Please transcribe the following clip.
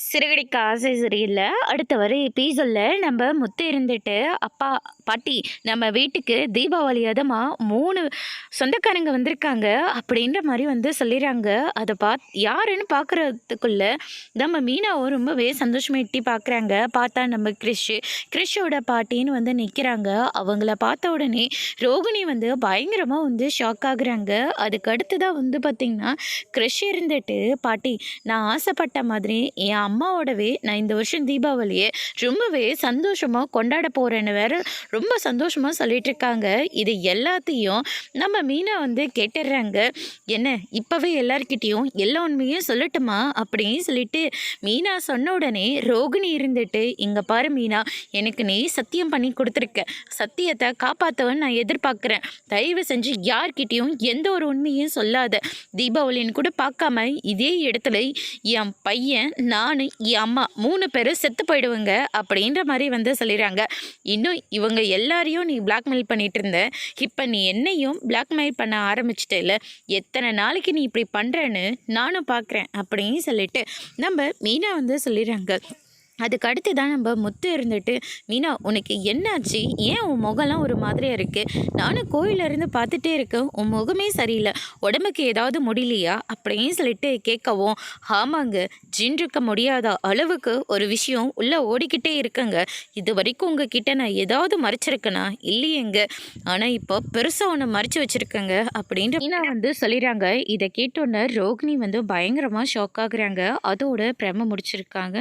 சிறுகடிக்க ஆசை சரியில்ல. அடுத்த வர எபிசோட்ல நம்ம முத்து இருந்துட்டு, "அப்பா, பாட்டி நம்ம வீட்டுக்கு தீபாவளி அதுமா 3 சொந்தக்காரங்க வந்திருக்காங்க." அப்படின்ற மாரி சொல்லிர்றாங்க. அத யாருன்னு பார்க்குறதுக்குள்ள நம்ம மீனாவும் ரொம்பவே சந்தோஷமா எட்டி பார்க்குறாங்க. பார்த்தா நம்ம கிறிஷோட பாட்டின்னு நிக்கிறாங்க. அவங்கள பார்த்த உடனே ரோகிணி பயங்கரமா ஷாக் ஆகுறாங்க. அதுக்கு அடுத்து தான் பார்த்தீங்கன்னா, கிறிஷ் இருந்துட்டு, "பாட்டி, நான் ஆசைப்பட்ட மாதிரி என் அம்மாவோடவே நான் இந்த வருஷம் தீபாவளியை ரொம்பவே சந்தோஷமா கொண்டாட போறேன்னு வேற ரொம்ப சந்தோஷமா சொல்லிட்டு இருக்காங்க. இது எல்லாத்தையும் நம்ம மீனா கேட்டுடுறாங்க. என்ன இப்பவே எல்லார்கிட்டையும் எல்லா உண்மையும் சொல்லட்டுமா அப்படின்னு சொல்லிட்டு மீனா சொன்ன உடனே ரோகிணி இருந்துட்டு, இங்க பாரு மீனா, எனக்கு நீ சத்தியம் பண்ணி கொடுத்துருக்க, சத்தியத்தை காப்பாத்தவன் நான் எதிர்பார்க்கிறேன். தயவு செஞ்சு யார்கிட்டையும் எந்த ஒரு உண்மையும் சொல்லாத. தீபாவளின்னு கூட பார்க்காம இதே இடத்துல என் பையன், நான், என் அம்மா 3 பேரும் செத்து போயிடுவாங்க அப்படின்ற மாதிரி சொல்லிடுறாங்க. இன்னும் இவங்க எல்லாரையும் நீ பிளாக்மெயில் பண்ணிட்டு இருந்த, இப்போ நீ என்னையும் பிளாக்மெயில் பண்ண ஆரம்பிச்சிட்டேல, எத்தனை நாளைக்கு நீ இப்படி பண்ணுறேன்னு நானும் பார்க்குறேன் அப்படின்னு சொல்லிட்டு நம்ம மீனா சொல்லிடுறாங்க. அதுக்கு அடுத்து தான் நம்ம முத்து இருந்துட்டு, "மீனா, உனக்கு என்னாச்சு? ஏன் உன் முகம்லாம் ஒரு மாதிரியாக இருக்குது? நானும் கோயிலேருந்து பார்த்துட்டே இருக்கேன், உன் முகமே சரியில்லை. உடம்புக்கு ஏதாவது முடியலையா?" அப்படின்னு சொல்லிட்டு கேட்கவும், "ஆமாங்க, ஜின் இருக்க முடியாத அளவுக்கு ஒரு விஷயம் உள்ளே ஓடிக்கிட்டே இருக்குங்க. இது வரைக்கும் உங்ககிட்ட நான் ஏதாவது மறைச்சிருக்கேனா? இல்லையேங்க. ஆனால் இப்போ பெருசாக ஒன்று மறைச்சி வச்சுருக்கேங்க." அப்படின்ட்டு மீனா சொல்லிடுறாங்க. இதை கேட்டோன்னே ரோகிணி பயங்கரமாக ஷாக் ஆகுறாங்க. அதோட பிரம முடிச்சிருக்காங்க.